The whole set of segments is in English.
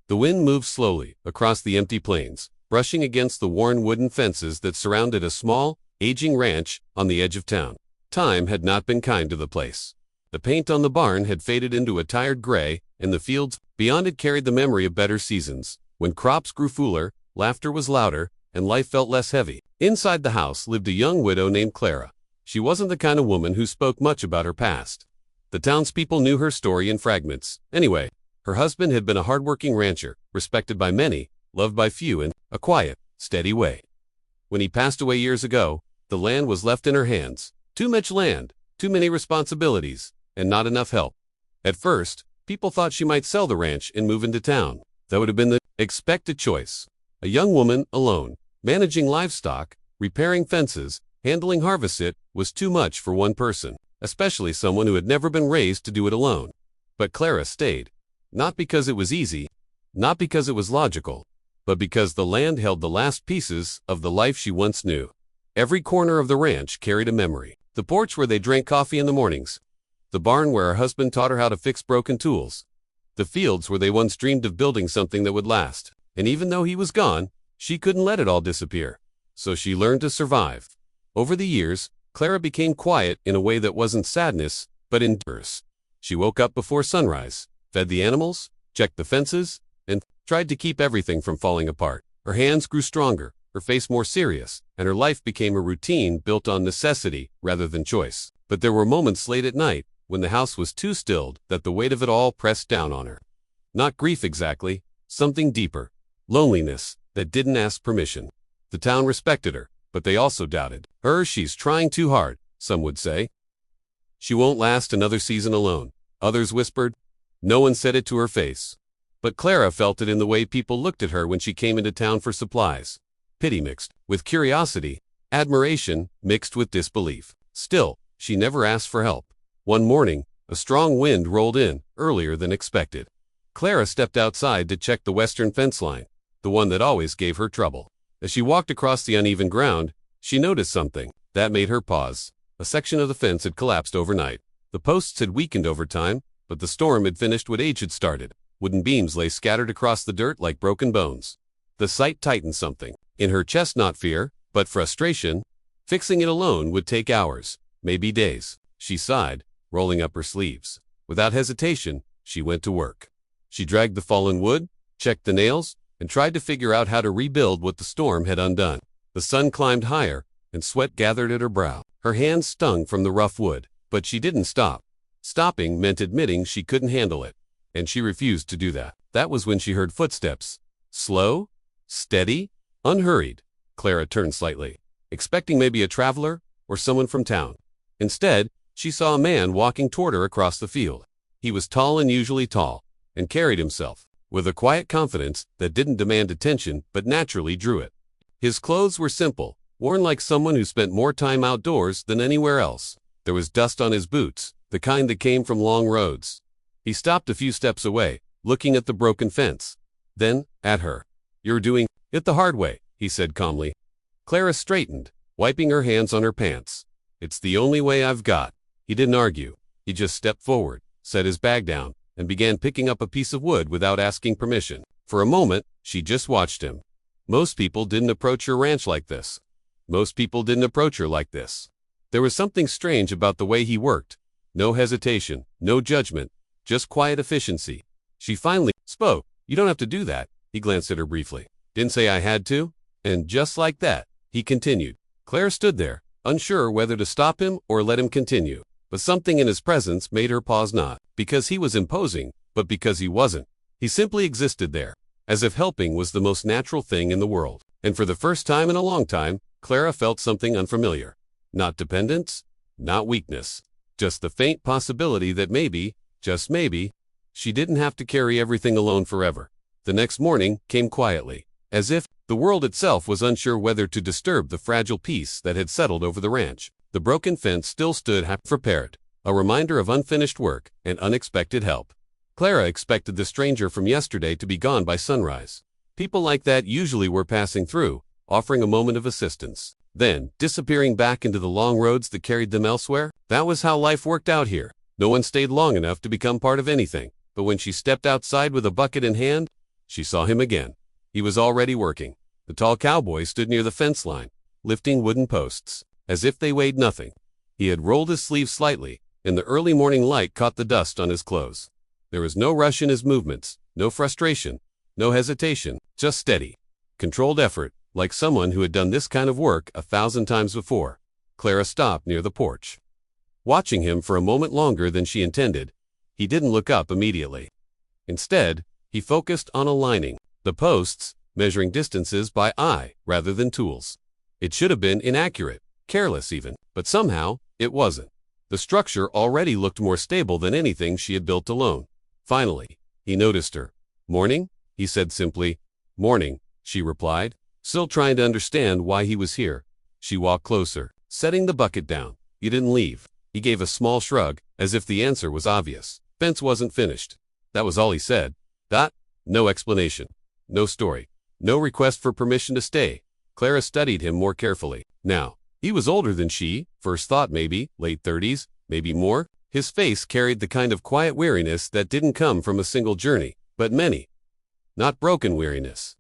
The wind moved slowly across the empty plains, brushing against the worn wooden fences that surrounded a small, aging ranch on the edge of town. Time had not been kind to the place. The paint on the barn had faded into a tired gray, and the fields beyond it carried the memory of better seasons, when crops grew fuller, laughter was louder, and life felt less heavy. Inside the house lived a young widow named Clara. She wasn't the kind of woman who spoke much about her past. The townspeople knew her story in fragments. Anyway, her husband had been a hard-working rancher, respected by many, loved by few, in a quiet, steady way. When he passed away years ago, the land was left in her hands. Too much land, too many responsibilities, and not enough help. At first, people thought she might sell the ranch and move into town. That would have been the expected choice. A young woman, alone, managing livestock, repairing fences, handling harvest, it was too much for one person, especially someone who had never been raised to do it alone. But Clara stayed. Not because it was easy, not because it was logical, but because the land held the last pieces of the life she once knew. Every corner of the ranch carried a memory. The porch where they drank coffee in the mornings. The barn where her husband taught her how to fix broken tools. The fields where they once dreamed of building something that would last. And even though he was gone, she couldn't let it all disappear. So she learned to survive. Over the years, Clara became quiet in a way that wasn't sadness, but endurance. She woke up before sunrise, fed the animals, checked the fences, and tried to keep everything from falling apart. Her hands grew stronger, her face more serious, and her life became a routine built on necessity rather than choice. But there were moments late at night when the house was too stilled that the weight of it all pressed down on her. Not grief exactly, something deeper. Loneliness that didn't ask permission. The town respected her, but they also doubted her. She's trying too hard, some would say. She won't last another season alone, others whispered. No one said it to her face. But Clara felt it in the way people looked at her when she came into town for supplies. Pity mixed with curiosity, admiration mixed with disbelief. Still, she never asked for help. One morning, a strong wind rolled in, earlier than expected. Clara stepped outside to check the western fence line, the one that always gave her trouble. As she walked across the uneven ground, she noticed something that made her pause. A section of the fence had collapsed overnight. The posts had weakened over time, but the storm had finished what age had started. Wooden beams lay scattered across the dirt like broken bones. The sight tightened something in her chest, not fear, but frustration. Fixing it alone would take hours, maybe days. She sighed, rolling up her sleeves. Without hesitation, she went to work. She dragged the fallen wood, checked the nails, and tried to figure out how to rebuild what the storm had undone. The sun climbed higher, and sweat gathered at her brow. Her hands stung from the rough wood, but she didn't stop. Stopping meant admitting she couldn't handle it, and she refused to do that. That was when she heard footsteps. Slow, steady, unhurried. Clara turned slightly, expecting maybe a traveler or someone from town. Instead, she saw a man walking toward her across the field. He was tall, unusually tall, and carried himself with a quiet confidence that didn't demand attention but naturally drew it. His clothes were simple, worn like someone who spent more time outdoors than anywhere else. There was dust on his boots, the kind that came from long roads. He stopped a few steps away, looking at the broken fence. Then, at her. "You're doing it the hard way," he said calmly. Clara straightened, wiping her hands on her pants. "It's the only way I've got." He didn't argue. He just stepped forward, set his bag down, and began picking up a piece of wood without asking permission. For a moment, she just watched him. Most people didn't approach her ranch like this. Most people didn't approach her like this. There was something strange about the way he worked. No hesitation, no judgment, just quiet efficiency. She finally spoke. "You don't have to do that." He glanced at her briefly. "Didn't say I had to." And just like that, he continued. Claire stood there, unsure whether to stop him or let him continue. But something in his presence made her pause, not because he was imposing, but because he wasn't. He simply existed there, as if helping was the most natural thing in the world. And for the first time in a long time, Clara felt something unfamiliar. Not dependence, not weakness, just the faint possibility that maybe, just maybe, she didn't have to carry everything alone forever. The next morning came quietly, as if the world itself was unsure whether to disturb the fragile peace that had settled over the ranch. The broken fence still stood half-repaired, a reminder of unfinished work and unexpected help. Clara expected the stranger from yesterday to be gone by sunrise. People like that usually were passing through, offering a moment of assistance, then disappearing back into the long roads that carried them elsewhere. That was how life worked out here. No one stayed long enough to become part of anything. But when she stepped outside with a bucket in hand, she saw him again. He was already working. The tall cowboy stood near the fence line, lifting wooden posts, as if they weighed nothing. He had rolled his sleeves slightly, and the early morning light caught the dust on his clothes. There was no rush in his movements, no frustration, no hesitation, just steady, controlled effort, like someone who had done this kind of work 1,000 times before. Clara stopped near the porch. Watching him for a moment longer than she intended, he didn't look up immediately. Instead, he focused on aligning the posts, measuring distances by eye rather than tools. It should have been inaccurate, careless even, but somehow, it wasn't. The structure already looked more stable than anything she had built alone. Finally, he noticed her. "Morning?" he said simply. "Morning," she replied, still trying to understand why he was here. She walked closer, setting the bucket down. "You didn't leave." He gave a small shrug, as if the answer was obvious. Fence wasn't finished. That was all he said. No explanation. No story. No request for permission to stay. Clara studied him more carefully. Now, he was older than she, first thought maybe, late 30s, maybe more. His face carried the kind of quiet weariness that didn't come from a single journey, but many. Not broken weariness.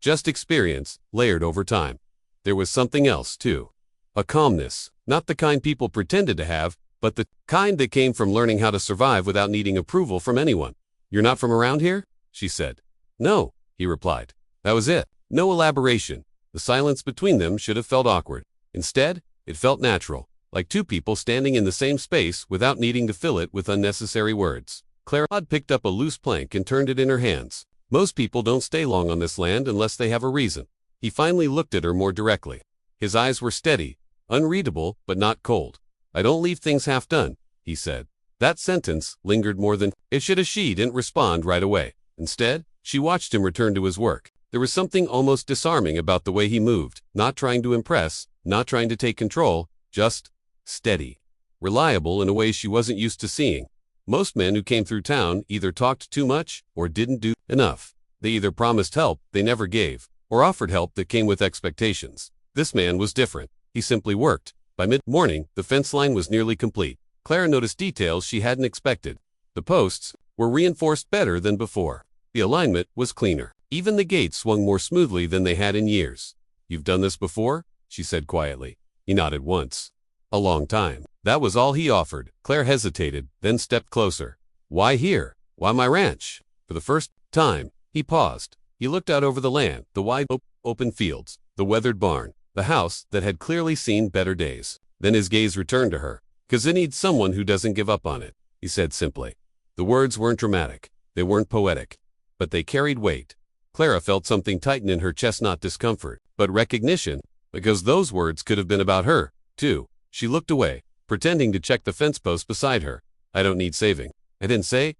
Just experience, layered over time. There was something else, too. A calmness, not the kind people pretended to have, but the kind that came from learning how to survive without needing approval from anyone. "You're not from around here?" she said. "No," he replied. That was it. No elaboration. The silence between them should have felt awkward. Instead, it felt natural, like two people standing in the same space without needing to fill it with unnecessary words. Clara picked up a loose plank and turned it in her hands. Most people don't stay long on this land unless they have a reason. He finally looked at her more directly. His eyes were steady, unreadable, but not cold. "I don't leave things half done," he said. That sentence lingered more than it should have. She didn't respond right away. Instead, she watched him return to his work. There was something almost disarming about the way he moved, not trying to impress, not trying to take control, just steady. Reliable in a way she wasn't used to seeing. Most men who came through town either talked too much or didn't do enough. They either promised help they never gave, or offered help that came with expectations. This man was different. He simply worked. By mid-morning, the fence line was nearly complete. Clara noticed details she hadn't expected. The posts were reinforced better than before. The alignment was cleaner. Even the gates swung more smoothly than they had in years. "You've done this before?" she said quietly. He nodded once. "A long time." That was all he offered. Claire hesitated, then stepped closer. "Why here? Why my ranch?" For the first time, he paused. He looked out over the land, the wide open fields, the weathered barn, the house that had clearly seen better days. Then his gaze returned to her. "'Cause I need someone who doesn't give up on it," he said simply. The words weren't dramatic. They weren't poetic. But they carried weight. Clara felt something tighten in her chest, not discomfort, but recognition, because those words could have been about her, too. She looked away, pretending to check the fence post beside her. "I don't need saving." "I didn't say."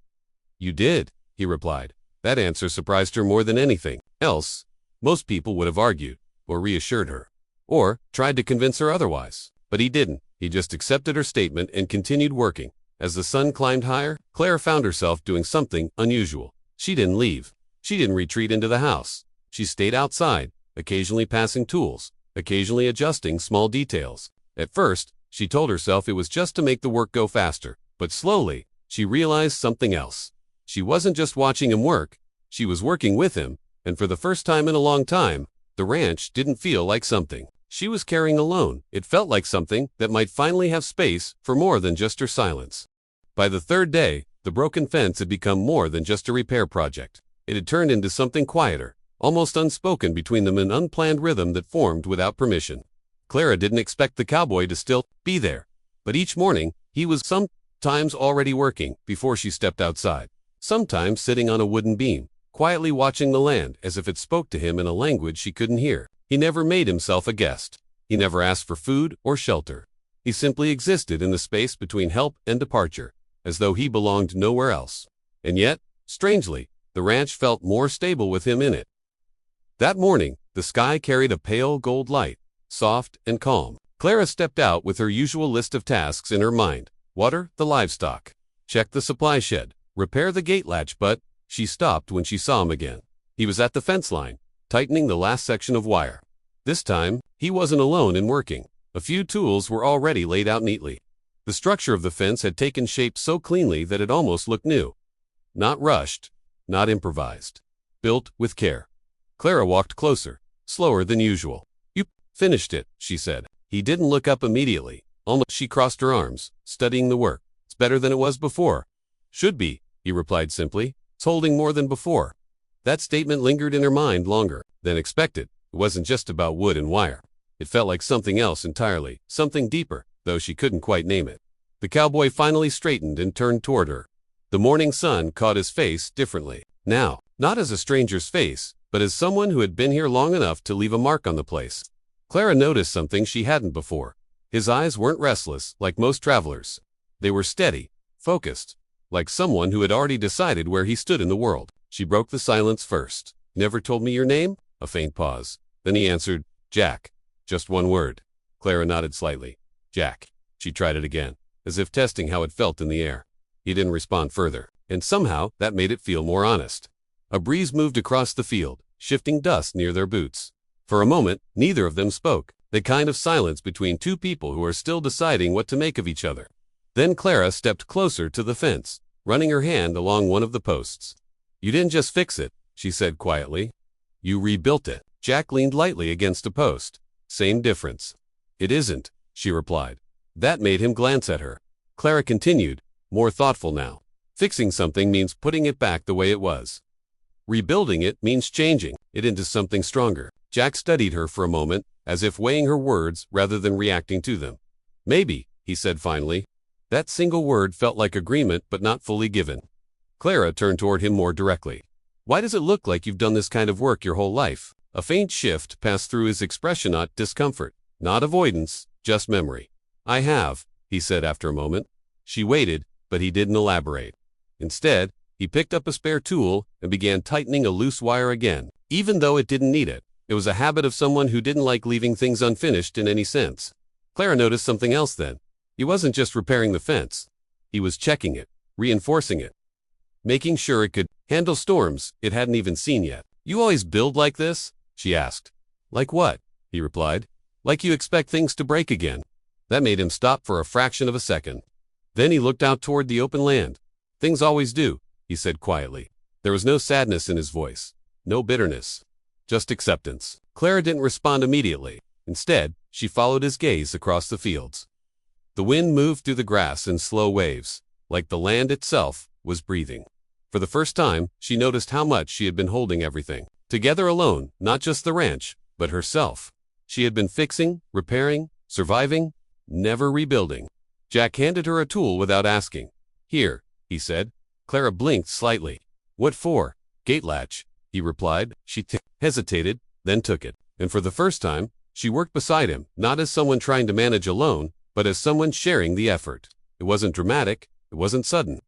"You did," he replied. That answer surprised her more than anything else. Most people would have argued, or reassured her, or tried to convince her otherwise. But he didn't. He just accepted her statement and continued working. As the sun climbed higher, Clara found herself doing something unusual. She didn't leave. She didn't retreat into the house. She stayed outside, occasionally passing tools, occasionally adjusting small details. At first, she told herself it was just to make the work go faster, but slowly, she realized something else. She wasn't just watching him work, she was working with him, and for the first time in a long time, the ranch didn't feel like something she was carrying alone. It felt like something that might finally have space for more than just her silence. By the third day, the broken fence had become more than just a repair project. It had turned into something quieter, almost unspoken between them, an unplanned rhythm that formed without permission. Clara didn't expect the cowboy to still be there, but each morning, he was sometimes already working before she stepped outside, sometimes sitting on a wooden beam, quietly watching the land as if it spoke to him in a language she couldn't hear. He never made himself a guest. He never asked for food or shelter. He simply existed in the space between help and departure, as though he belonged nowhere else. And yet, strangely, the ranch felt more stable with him in it. That morning, the sky carried a pale gold light, soft and calm. Clara stepped out with her usual list of tasks in her mind. Water the livestock, check the supply shed, repair the gate latch, but she stopped when she saw him again. He was at the fence line, tightening the last section of wire. This time, he wasn't alone in working. A few tools were already laid out neatly. The structure of the fence had taken shape so cleanly that it almost looked new. Not rushed, not improvised. built with care. Clara walked closer, slower than usual. You finished it, she said. He didn't look up immediately. Almost she crossed her arms, studying the work. It's better than it was before. Should be, he replied simply. It's holding more than before. That statement lingered in her mind longer than expected. It wasn't just about wood and wire. It felt like something else entirely, something deeper, though she couldn't quite name it. The cowboy finally straightened and turned toward her. The morning sun caught his face differently. Now, not as a stranger's face, but as someone who had been here long enough to leave a mark on the place. Clara noticed something she hadn't before. His eyes weren't restless, like most travelers. They were steady, focused, like someone who had already decided where he stood in the world. She broke the silence first. Never told me your name? A faint pause. Then he answered, Jack. Just one word. Clara nodded slightly. Jack. She tried it again, as if testing how it felt in the air. He didn't respond further, and somehow that made it feel more honest. A breeze moved across the field, shifting dust near their boots. For a moment, neither of them spoke, the kind of silence between two people who are still deciding what to make of each other. Then Clara stepped closer to the fence, running her hand along one of the posts. You didn't just fix it, she said quietly. You rebuilt it. Jack leaned lightly against a post. Same difference. It isn't, she replied. That made him glance at her. Clara continued, more thoughtful now. Fixing something means putting it back the way it was. Rebuilding it means changing it into something stronger. Jack studied her for a moment, as if weighing her words rather than reacting to them. Maybe, he said finally. That single word felt like agreement but not fully given. Clara turned toward him more directly. Why does it look like you've done this kind of work your whole life? A faint shift passed through his expression, not discomfort, not avoidance, just memory. I have, he said after a moment. She waited, but he didn't elaborate. Instead, he picked up a spare tool and began tightening a loose wire again, even though it didn't need it. It was a habit of someone who didn't like leaving things unfinished in any sense. Clara noticed something else then. He wasn't just repairing the fence. He was checking it, reinforcing it, making sure it could handle storms it hadn't even seen yet. You always build like this? She asked. Like what? He replied. Like you expect things to break again. That made him stop for a fraction of a second. Then he looked out toward the open land. Things always do, he said quietly. There was no sadness in his voice, no bitterness, just acceptance. Clara didn't respond immediately. Instead, she followed his gaze across the fields. The wind moved through the grass in slow waves, like the land itself was breathing. For the first time, she noticed how much she had been holding everything together alone, not just the ranch, but herself. She had been fixing, repairing, surviving, never rebuilding. Jack handed her a tool without asking. Here, he said. Clara blinked slightly. What for? Gate latch, he replied. She hesitated, then took it. And for the first time, she worked beside him, not as someone trying to manage alone, but as someone sharing the effort. It wasn't dramatic, it wasn't sudden.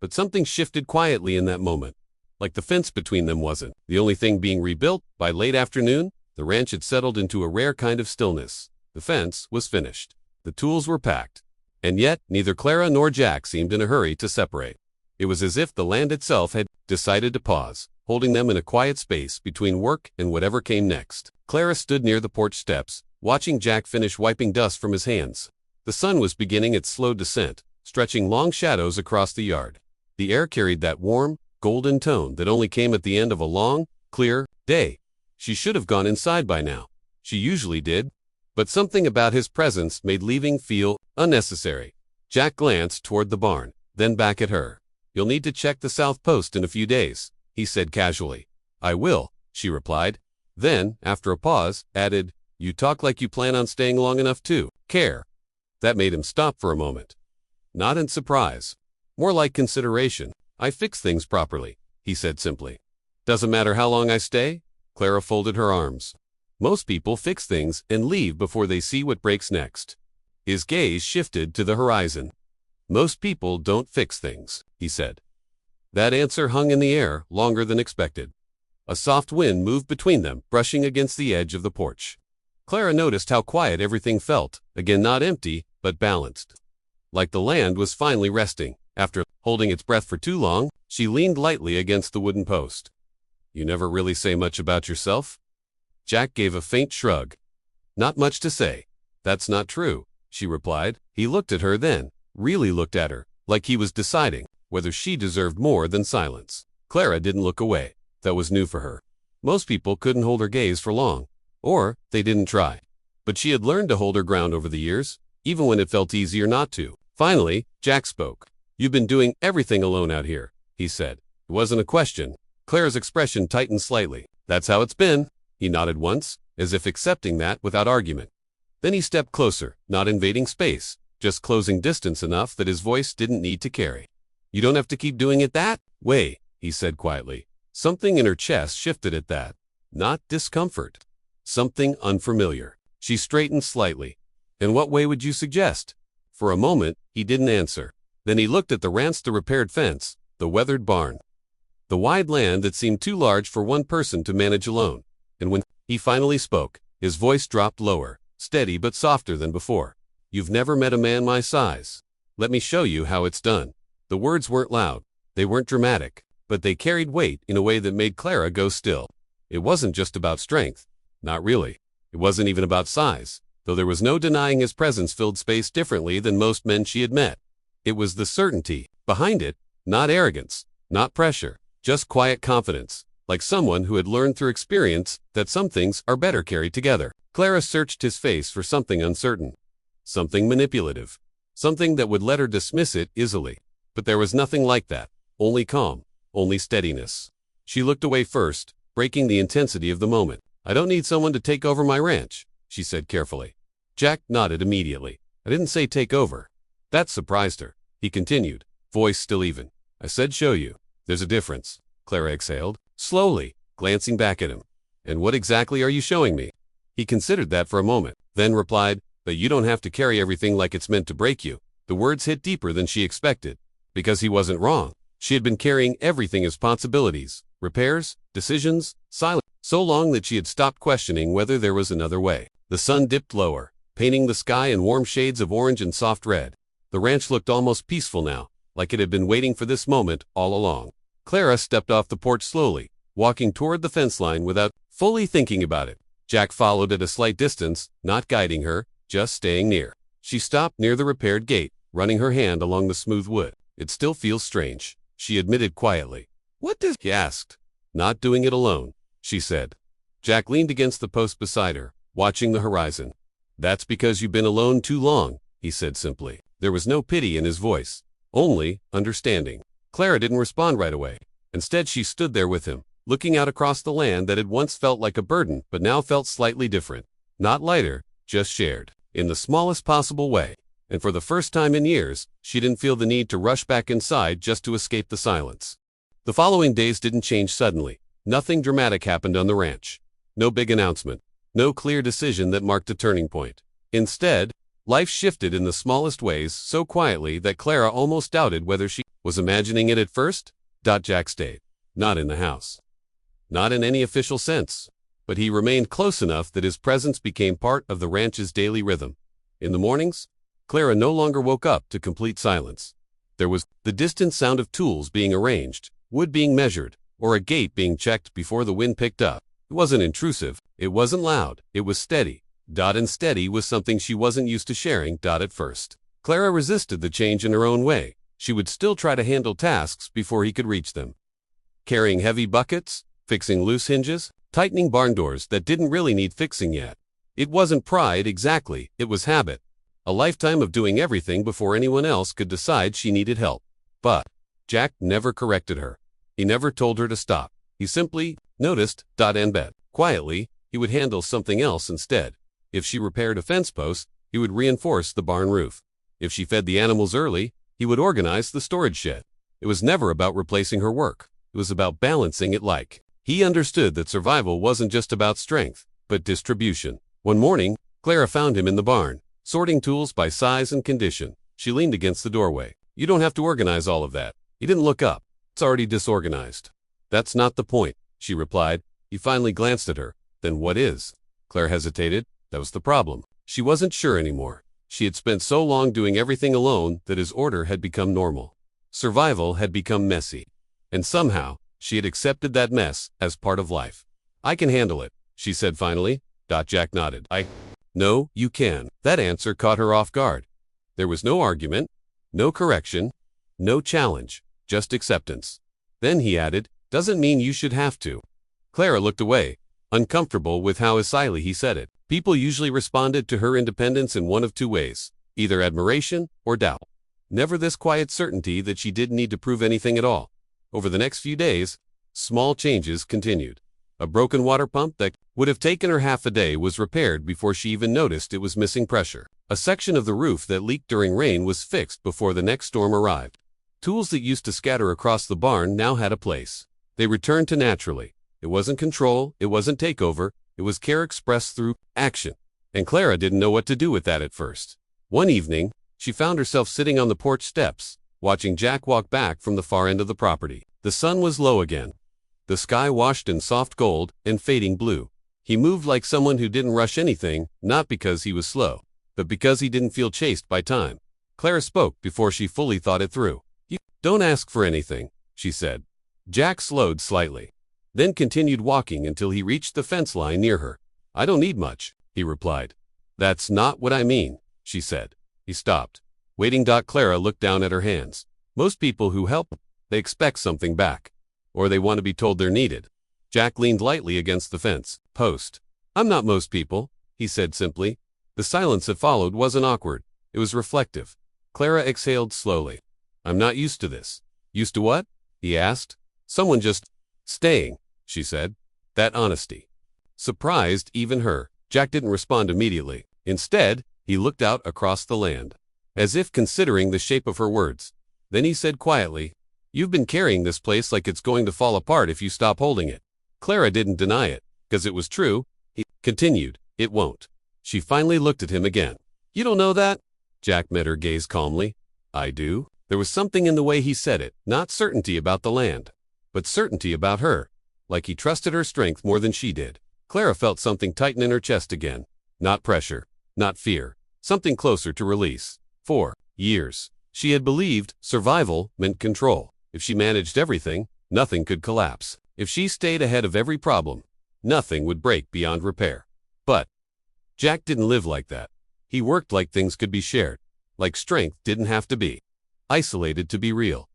But something shifted quietly in that moment, like the fence between them wasn't. The only thing being rebuilt, by late afternoon, the ranch had settled into a rare kind of stillness. The fence was finished. The tools were packed. And yet, neither Clara nor Jack seemed in a hurry to separate. It was as if the land itself had decided to pause, holding them in a quiet space between work and whatever came next. Clara stood near the porch steps, watching Jack finish wiping dust from his hands. The sun was beginning its slow descent, stretching long shadows across the yard. The air carried that warm, golden tone that only came at the end of a long, clear day. She should have gone inside by now. She usually did. But something about his presence made leaving feel unnecessary. Jack glanced toward the barn, then back at her. You'll need to check the south post in a few days, he said casually. I will, she replied. Then, after a pause, added, you talk like you plan on staying long enough to care. That made him stop for a moment. Not in surprise. More like consideration. I fix things properly, he said simply. Doesn't matter how long I stay? Clara folded her arms. Most people fix things and leave before they see what breaks next. His gaze shifted to the horizon. Most people don't fix things, he said. That answer hung in the air longer than expected. A soft wind moved between them, brushing against the edge of the porch. Clara noticed how quiet everything felt, again not empty, but balanced. Like the land was finally resting. After holding its breath for too long, she leaned lightly against the wooden post. You never really say much about yourself? Jack gave a faint shrug. Not much to say. That's not true, she replied. He looked at her then, really looked at her, like he was deciding whether she deserved more than silence. Clara didn't look away. that was new for her. Most people couldn't hold her gaze for long, or they didn't try. But she had learned to hold her ground over the years, even when it felt easier not to. Finally, Jack spoke. "You've been doing everything alone out here," he said. It wasn't a question. Clara's expression tightened slightly. "That's how it's been." He nodded once, as if accepting that without argument. Then he stepped closer, not invading space, just closing distance enough that his voice didn't need to carry. "You don't have to keep doing it that way," he said quietly. Something in her chest shifted at that. Not discomfort. Something unfamiliar. She straightened slightly. "In what way would you suggest?" For a moment, he didn't answer. Then he looked at the ranch, the repaired fence, the weathered barn, the wide land that seemed too large for one person to manage alone. And when he finally spoke, his voice dropped lower, steady but softer than before. "You've never met a man my size. Let me show you how it's done." The words weren't loud. They weren't dramatic, but they carried weight in a way that made Clara go still. It wasn't just about strength. Not really. It wasn't even about size, though there was no denying his presence filled space differently than most men she had met. It was the certainty behind it, not arrogance, not pressure, just quiet confidence, like someone who had learned through experience that some things are better carried together. Clara searched his face for something uncertain, something manipulative, something that would let her dismiss it easily. But there was nothing like that, only calm, only steadiness. She looked away first, breaking the intensity of the moment. "I don't need someone to take over my ranch," she said carefully. Jack nodded immediately. "I didn't say take over." That surprised her. He continued, voice still even. "I said show you. There's a difference." Clara exhaled, slowly, glancing back at him. "And what exactly are you showing me?" He considered that for a moment, then replied, "But you don't have to carry everything like it's meant to break you." The words hit deeper than she expected. Because he wasn't wrong. She had been carrying everything as possibilities, repairs, decisions, silence, so long that she had stopped questioning whether there was another way. The sun dipped lower, painting the sky in warm shades of orange and soft red. The ranch looked almost peaceful now, like it had been waiting for this moment all along. Clara stepped off the porch slowly, walking toward the fence line without fully thinking about it. Jack followed at a slight distance, not guiding her, just staying near. She stopped near the repaired gate, running her hand along the smooth wood. "It still feels strange," she admitted quietly. "What does?" he asked. "Not doing it alone," she said. Jack leaned against the post beside her, watching the horizon. "That's because you've been alone too long," he said simply. There was no pity in his voice, only understanding. Clara didn't respond right away. Instead, she stood there with him, looking out across the land that had once felt like a burden but now felt slightly different. Not lighter, just shared, in the smallest possible way. And for the first time in years, she didn't feel the need to rush back inside just to escape the silence. The following days didn't change suddenly. Nothing dramatic happened on the ranch. No big announcement. No clear decision that marked a turning point. Instead, life shifted in the smallest ways so quietly that Clara almost doubted whether she was imagining it at first. Jack stayed. Not in the house. Not in any official sense. But he remained close enough that his presence became part of the ranch's daily rhythm. In the mornings, Clara no longer woke up to complete silence. There was the distant sound of tools being arranged, wood being measured, or a gate being checked before the wind picked up. It wasn't intrusive. It wasn't loud. It was steady. And steady was something she wasn't used to sharing. At first, Clara resisted the change in her own way. She would still try to handle tasks before he could reach them. Carrying heavy buckets, fixing loose hinges, tightening barn doors that didn't really need fixing yet. It wasn't pride exactly, it was habit. A lifetime of doing everything before anyone else could decide she needed help. But Jack never corrected her. He never told her to stop. He simply noticed. And bet. Quietly, he would handle something else instead. If she repaired a fence post, he would reinforce the barn roof. If she fed the animals early, he would organize the storage shed. It was never about replacing her work. It was about balancing it like. He understood that survival wasn't just about strength, but distribution. One morning, Clara found him in the barn, sorting tools by size and condition. She leaned against the doorway. "You don't have to organize all of that." He didn't look up. "It's already disorganized." "That's not the point," she replied. He finally glanced at her. "Then what is?" Claire hesitated. That was the problem. She wasn't sure anymore. She had spent so long doing everything alone that his order had become normal. Survival had become messy. And somehow, she had accepted that mess as part of life. "I can handle it," she said finally. Jack nodded. "No, you can." That answer caught her off guard. There was no argument, no correction, no challenge, just acceptance. Then he added, doesn't mean you should have to. Clara looked away, uncomfortable with how acidly he said it. People usually responded to her independence in one of two ways, either admiration or doubt. Never this quiet certainty that she didn't need to prove anything at all. Over the next few days, small changes continued. A broken water pump that would have taken her half a day was repaired before she even noticed it was missing pressure. A section of the roof that leaked during rain was fixed before the next storm arrived. Tools that used to scatter across the barn now had a place. They returned to naturally. It wasn't control, it wasn't takeover, it was care expressed through action. And Clara didn't know what to do with that at first. One evening, she found herself sitting on the porch steps, watching Jack walk back from the far end of the property. The sun was low again. The sky washed in soft gold and fading blue. He moved like someone who didn't rush anything, not because he was slow, but because he didn't feel chased by time. Clara spoke before she fully thought it through. "You don't ask for anything," she said. Jack slowed slightly, then continued walking until he reached the fence line near her. "I don't need much," he replied. "That's not what I mean," she said. He stopped, waiting. Clara looked down at her hands. Most people who help, they expect something back, or they want to be told they're needed. Jack leaned lightly against the fence post. "I'm not most people," he said simply. The silence that followed wasn't awkward. It was reflective. Clara exhaled slowly. "I'm not used to this." "Used to what?" he asked. "Someone just staying," she said. That honesty surprised even her. Jack didn't respond immediately. Instead, he looked out across the land, as if considering the shape of her words. Then he said quietly, "You've been carrying this place like it's going to fall apart if you stop holding it." Clara didn't deny it, because it was true. He continued, "It won't." She finally looked at him again. "You don't know that?" Jack met her gaze calmly. "I do." There was something in the way he said it, not certainty about the land, but certainty about her, like he trusted her strength more than she did. Clara felt something tighten in her chest again. Not pressure, not fear, something closer to release. For years, she had believed survival meant control. If she managed everything, nothing could collapse. If she stayed ahead of every problem, nothing would break beyond repair. But Jack didn't live like that. He worked like things could be shared, like strength didn't have to be isolated to be real.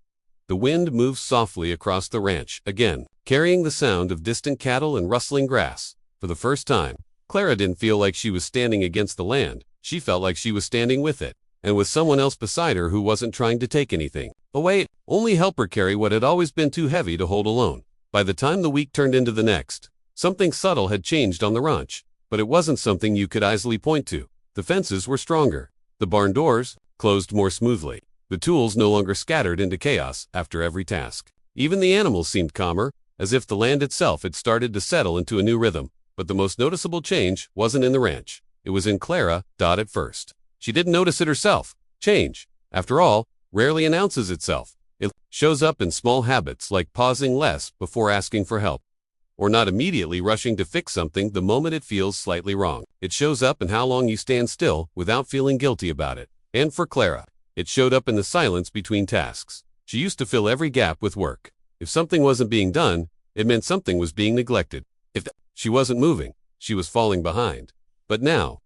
The wind moved softly across the ranch, again, carrying the sound of distant cattle and rustling grass. For the first time, Clara didn't feel like she was standing against the land. She felt like she was standing with it, and with someone else beside her who wasn't trying to take anything away, only help her carry what had always been too heavy to hold alone. By the time the week turned into the next, something subtle had changed on the ranch, but it wasn't something you could easily point to. The fences were stronger. The barn doors closed more smoothly. The tools no longer scattered into chaos after every task. Even the animals seemed calmer, as if the land itself had started to settle into a new rhythm. But the most noticeable change wasn't in the ranch. It was in Clara. At first, she didn't notice it herself. Change, after all, rarely announces itself. It shows up in small habits like pausing less before asking for help, or not immediately rushing to fix something the moment it feels slightly wrong. It shows up in how long you stand still without feeling guilty about it. And for Clara, it showed up in the silence between tasks. She used to fill every gap with work. If something wasn't being done, it meant something was being neglected. If she wasn't moving, she was falling behind. But now,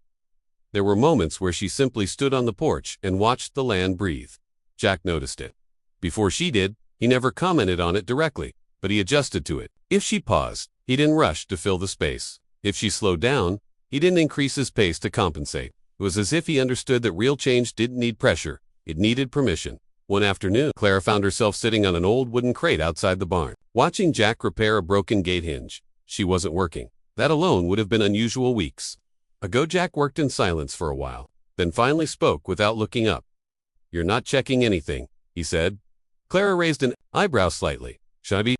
there were moments where she simply stood on the porch and watched the land breathe. Jack noticed it. Before she did, he never commented on it directly, but he adjusted to it. If she paused, he didn't rush to fill the space. If she slowed down, he didn't increase his pace to compensate. It was as if he understood that real change didn't need pressure. It needed permission. One afternoon, Clara found herself sitting on an old wooden crate outside the barn, watching Jack repair a broken gate hinge. She wasn't working. That alone would have been unusual weeks ago. Jack worked in silence for a while, then finally spoke without looking up. "You're not checking anything," he said. Clara raised an eyebrow slightly. "Should I be?"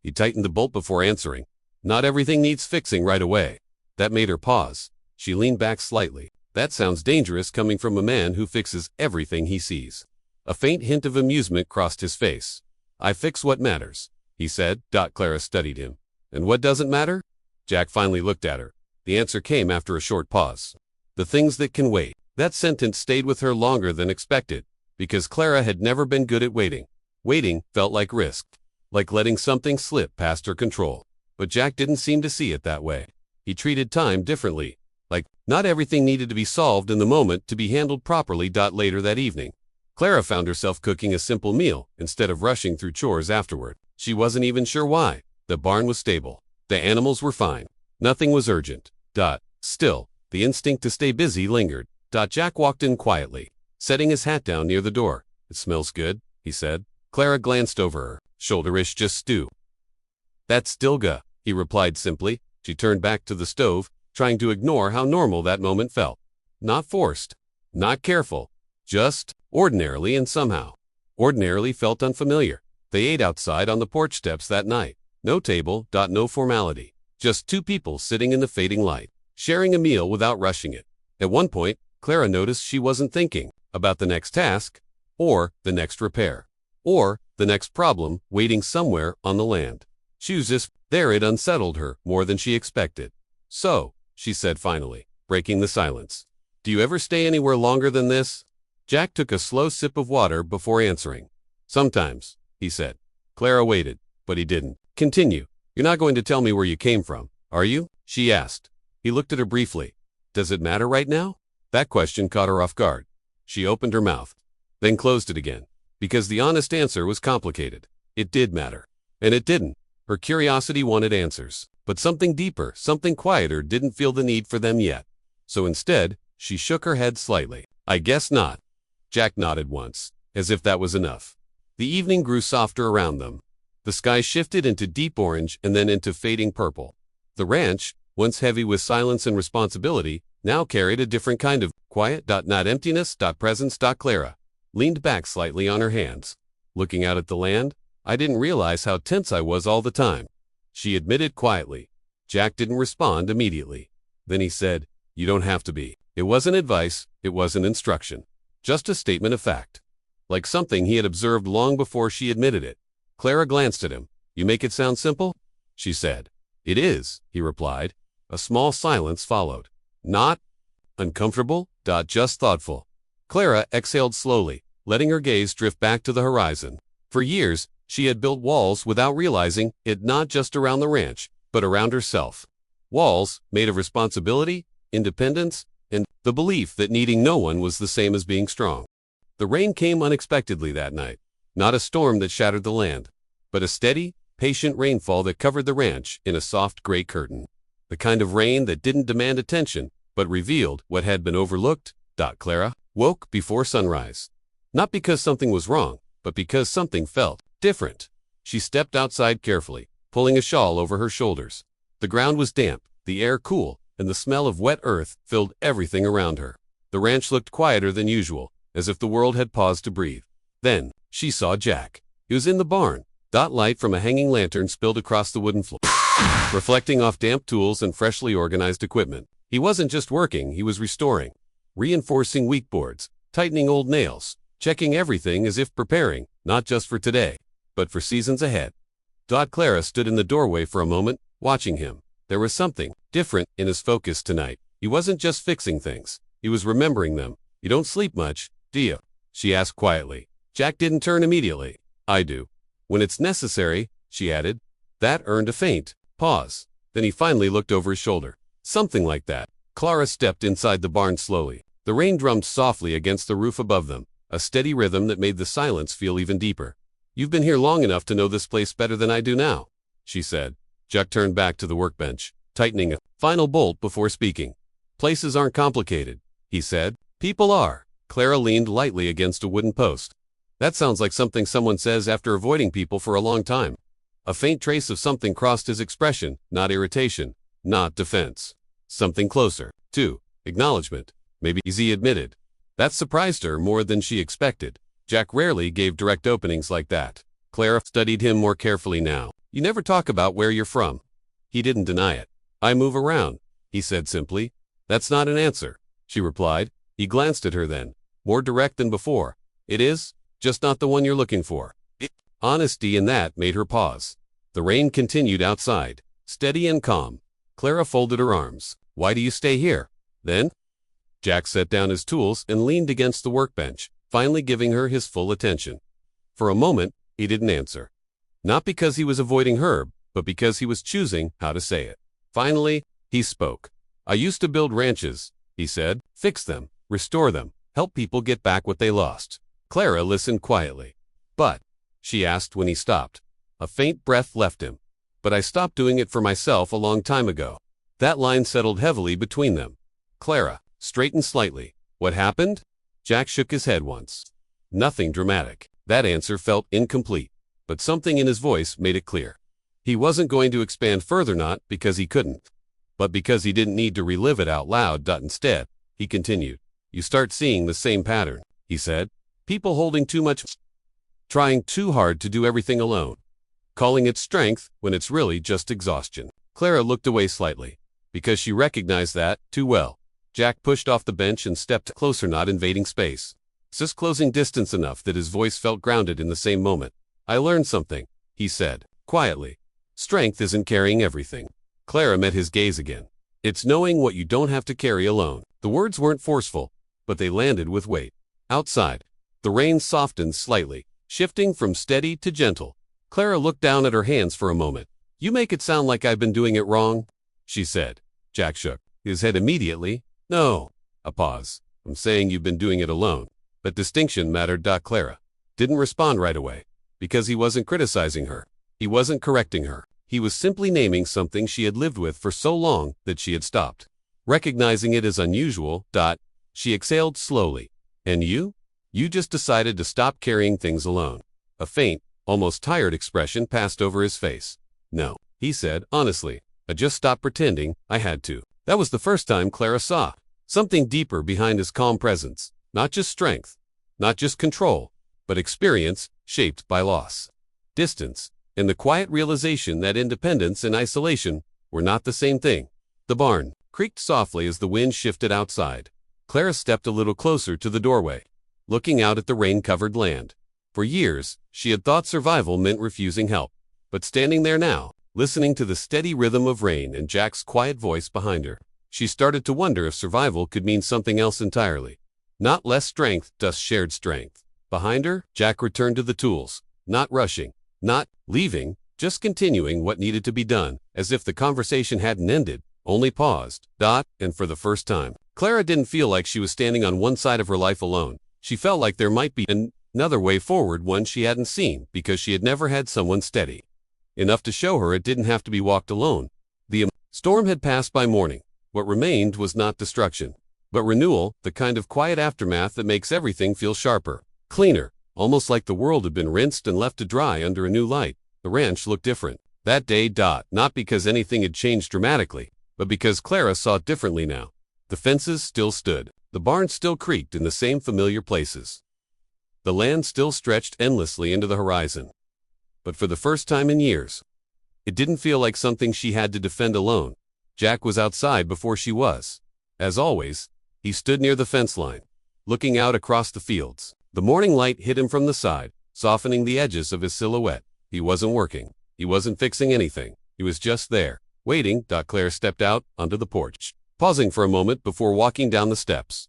He tightened the bolt before answering. "Not everything needs fixing right away." That made her pause. She leaned back slightly. That sounds dangerous coming from a man who fixes everything he sees. A faint hint of amusement crossed his face. "I fix what matters," he said. Clara studied him. "And what doesn't matter?" Jack finally looked at her. The answer came after a short pause. "The things that can wait." That sentence stayed with her longer than expected, because Clara had never been good at waiting. Waiting felt like risk, like letting something slip past her control. But Jack didn't seem to see it that way. He treated time differently. Like, not everything needed to be solved in the moment to be handled properly. Later that evening, Clara found herself cooking a simple meal instead of rushing through chores afterward. She wasn't even sure why. The barn was stable. The animals were fine. Nothing was urgent. Still, the instinct to stay busy lingered. Jack walked in quietly, setting his hat down near the door. "It smells good," he said. Clara glanced over her shoulder-ish. "Just stew." "That's Stilga," he replied simply. She turned back to the stove, trying to ignore how normal that moment felt. Not forced, not careful, just ordinarily, and somehow ordinarily felt unfamiliar. They ate outside on the porch steps that night. No table, no formality. Just two people sitting in the fading light, sharing a meal without rushing it. At one point, Clara noticed she wasn't thinking about the next task, or the next repair, or the next problem waiting somewhere on the land. She was just there. It unsettled her more than she expected. "So," she said finally, breaking the silence, "do you ever stay anywhere longer than this?" Jack took a slow sip of water before answering. "Sometimes," he said. Clara waited, but he didn't. "Continue. You're not going to tell me where you came from, are you?" she asked. He looked at her briefly. "Does it matter right now?" That question caught her off guard. She opened her mouth, then closed it again, because the honest answer was complicated. It did matter, and it didn't. Her curiosity wanted answers, but something deeper, something quieter didn't feel the need for them yet. So instead, she shook her head slightly. "I guess not." Jack nodded once, as if that was enough. The evening grew softer around them. The sky shifted into deep orange and then into fading purple. The ranch, once heavy with silence and responsibility, now carried a different kind of quiet. Not emptiness. Presence. Clara leaned back slightly on her hands, looking out at the land. "I didn't realize how tense I was all the time," she admitted quietly. Jack didn't respond immediately. Then he said, "You don't have to be." It wasn't advice, it wasn't instruction. Just a statement of fact. Like something he had observed long before she admitted it. Clara glanced at him. "You make it sound simple?" she said. "It is," he replied. A small silence followed. "Not uncomfortable. Just thoughtful." Clara exhaled slowly, letting her gaze drift back to the horizon. For years, she had built walls without realizing it, not just around the ranch, but around herself. Walls made of responsibility, independence, and the belief that needing no one was the same as being strong. The rain came unexpectedly that night. Not a storm that shattered the land, but a steady, patient rainfall that covered the ranch in a soft gray curtain. The kind of rain that didn't demand attention, but revealed what had been overlooked. Clara woke before sunrise. Not because something was wrong, but because something felt different. She stepped outside carefully, pulling a shawl over her shoulders. The ground was damp, the air cool, and the smell of wet earth filled everything around her. The ranch looked quieter than usual, as if the world had paused to breathe. Then, she saw Jack. He was in the barn. Light from a hanging lantern spilled across the wooden floor, reflecting off damp tools and freshly organized equipment. He wasn't just working, he was restoring, reinforcing weak boards, tightening old nails, checking everything as if preparing, not just for today, but for seasons ahead. Clara stood in the doorway for a moment, watching him. There was something different in his focus tonight. He wasn't just fixing things, he was remembering them. "You don't sleep much, do you?" she asked quietly. Jack didn't turn immediately. "I do. When it's necessary," she added. That earned a faint pause. Then he finally looked over his shoulder. "Something like that." Clara stepped inside the barn slowly. The rain drummed softly against the roof above them, a steady rhythm that made the silence feel even deeper. "You've been here long enough to know this place better than I do now," she said. Jack turned back to the workbench, tightening a final bolt before speaking. "Places aren't complicated," he said. "People are." Clara leaned lightly against a wooden post. "That sounds like something someone says after avoiding people for a long time." A faint trace of something crossed his expression, not irritation, not defense. Something closer, too. Acknowledgement. Maybe, he admitted. That surprised her more than she expected. Jack rarely gave direct openings like that. Clara studied him more carefully now. "You never talk about where you're from." He didn't deny it. "I move around," he said simply. "That's not an answer," she replied. He glanced at her then, more direct than before. "It is, just not the one you're looking for." Honesty in that made her pause. The rain continued outside, steady and calm. Clara folded her arms. "Why do you stay here, then?" Jack set down his tools and leaned against the workbench, finally giving her his full attention. For a moment, he didn't answer. Not because he was avoiding her, but because he was choosing how to say it. Finally, he spoke. "I used to build ranches," he said. "Fix them, restore them, help people get back what they lost." Clara listened quietly. "But," she asked when he stopped, A faint breath left him. But I stopped doing it for myself a long time ago. That line settled heavily between them. Clara straightened slightly. What happened? Jack shook his head once. Nothing dramatic. That answer felt incomplete, but something in his voice made it clear. He wasn't going to expand further, not because he couldn't, but because he didn't need to relive it out loud. Instead, he continued. You start seeing the same pattern, he said. People holding too much, trying too hard to do everything alone, calling it strength when it's really just exhaustion. Clara looked away slightly, because she recognized that too well. Jack pushed off the bench and stepped closer, not invading space, just closing distance enough that his voice felt grounded in the same moment. I learned something, he said, quietly. Strength isn't carrying everything. Clara met his gaze again. It's knowing what you don't have to carry alone. The words weren't forceful, but they landed with weight. Outside, the rain softened slightly, shifting from steady to gentle. Clara looked down at her hands for a moment. You make it sound like I've been doing it wrong, she said. Jack shook his head immediately. No. A pause. I'm saying you've been doing it alone. That distinction mattered. Clara didn't respond right away, because he wasn't criticizing her. He wasn't correcting her. He was simply naming something she had lived with for so long that she had stopped recognizing it as unusual. She exhaled slowly. And you? You just decided to stop carrying things alone. A faint, almost tired expression passed over his face. No, he said, honestly. I just stopped pretending I had to. That was the first time Clara saw something deeper behind his calm presence. Not just strength, not just control, but experience shaped by loss, distance, and the quiet realization that independence and isolation were not the same thing. The barn creaked softly as the wind shifted outside. Clara stepped a little closer to the doorway, looking out at the rain-covered land. For years, she had thought survival meant refusing help. But standing there now, listening to the steady rhythm of rain and Jack's quiet voice behind her, she started to wonder if survival could mean something else entirely. Not less strength, just shared strength. Behind her, Jack returned to the tools, not rushing, not leaving, just continuing what needed to be done, as if the conversation hadn't ended, only paused. And for the first time, Clara didn't feel like she was standing on one side of her life alone. She felt like there might be another way forward, one she hadn't seen, because she had never had someone steady enough to show her it didn't have to be walked alone. The storm had passed by morning. What remained was not destruction, but renewal, the kind of quiet aftermath that makes everything feel sharper, cleaner, almost like the world had been rinsed and left to dry under a new light. The ranch looked different that day. Not because anything had changed dramatically, but because Clara saw it differently now. The fences still stood. The barn still creaked in the same familiar places. The land still stretched endlessly into the horizon. But for the first time in years, it didn't feel like something she had to defend alone. Jack was outside before she was. As always, he stood near the fence line, looking out across the fields. The morning light hit him from the side, softening the edges of his silhouette. He wasn't working. He wasn't fixing anything. He was just there, waiting. Clara stepped out onto the porch, pausing for a moment before walking down the steps.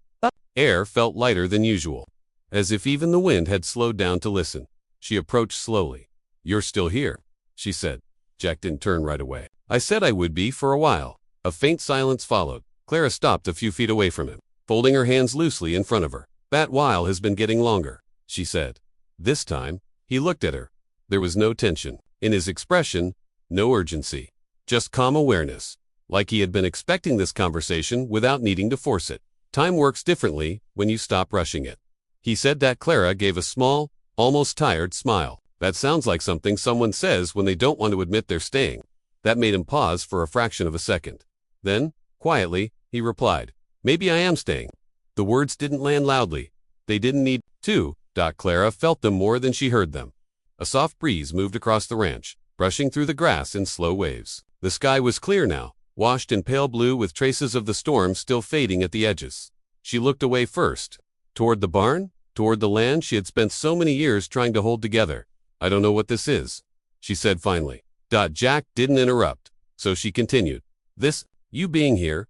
Air felt lighter than usual, as if even the wind had slowed down to listen. She approached slowly. You're still here, she said. Jack didn't turn right away. I said I would be for a while. A faint silence followed. Clara stopped a few feet away from him, folding her hands loosely in front of her. That while has been getting longer, she said. This time, he looked at her. There was no tension in his expression, no urgency, just calm awareness, like he had been expecting this conversation without needing to force it. Time works differently when you stop rushing it, he said. Clara gave a small, almost tired smile. That sounds like something someone says when they don't want to admit they're staying. That made him pause for a fraction of a second. Then, quietly, he replied, maybe I am staying. The words didn't land loudly. They didn't need to. Clara felt them more than she heard them. A soft breeze moved across the ranch, brushing through the grass in slow waves. The sky was clear now, washed in pale blue with traces of the storm still fading at the edges. She looked away first, toward the barn, toward the land she had spent so many years trying to hold together. I don't know what this is, she said finally. Jack didn't interrupt, so she continued. This, you being here,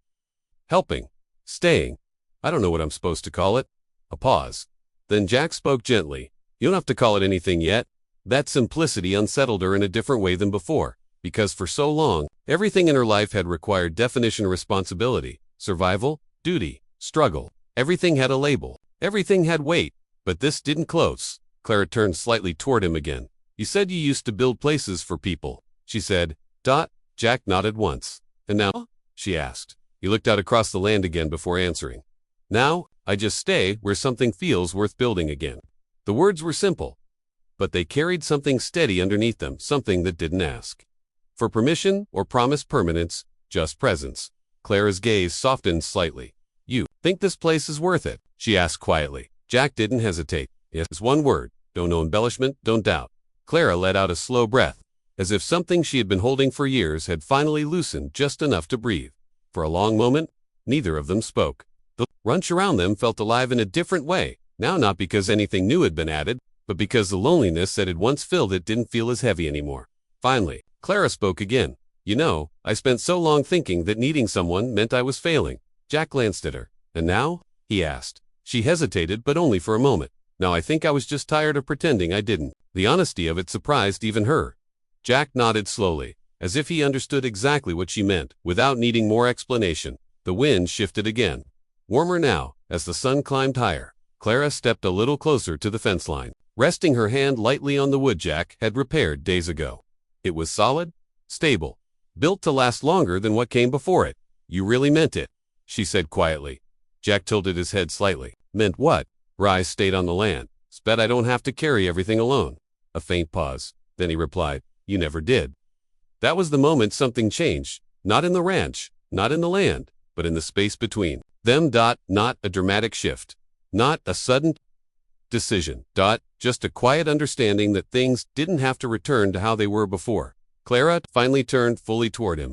helping, staying, I don't know what I'm supposed to call it. A pause. Then Jack spoke gently. You don't have to call it anything yet. That simplicity unsettled her in a different way than before, because for so long, everything in her life had required definition, responsibility, survival, duty, struggle. Everything had a label. Everything had weight, but this didn't. Close. Clara turned slightly toward him again. You said you used to build places for people, she said. Jack nodded once. And now? She asked. He looked out across the land again before answering. Now, I just stay where something feels worth building again. The words were simple, but they carried something steady underneath them, something that didn't ask for permission or promise permanence, just presence. Clara's gaze softened slightly. You think this place is worth it? She asked quietly. Jack didn't hesitate. It's one word. Don't know embellishment, don't doubt. Clara let out a slow breath, as if something she had been holding for years had finally loosened just enough to breathe. For a long moment, neither of them spoke. The ranch around them felt alive in a different way, now not because anything new had been added, but because the loneliness that had once filled it didn't feel as heavy anymore. Finally, Clara spoke again. You know, I spent so long thinking that needing someone meant I was failing. Jack glanced at her. And now? He asked. She hesitated, but only for a moment. Now I think I was just tired of pretending I didn't. The honesty of it surprised even her. Jack nodded slowly, as if he understood exactly what she meant, without needing more explanation. The wind shifted again. Warmer now, as the sun climbed higher. Clara stepped a little closer to the fence line, resting her hand lightly on the wood Jack had repaired days ago. It was solid, stable, built to last longer than what came before it. You really meant it, she said quietly. Jack tilted his head slightly. Meant what? Rise stayed on the land. Bet I don't have to carry everything alone. A faint pause. Then he replied, You never did. That was the moment something changed. Not in the ranch, not in the land, but in the space between them. Not a dramatic shift. Not a sudden decision. Just a quiet understanding that things didn't have to return to how they were before. Clara finally turned fully toward him.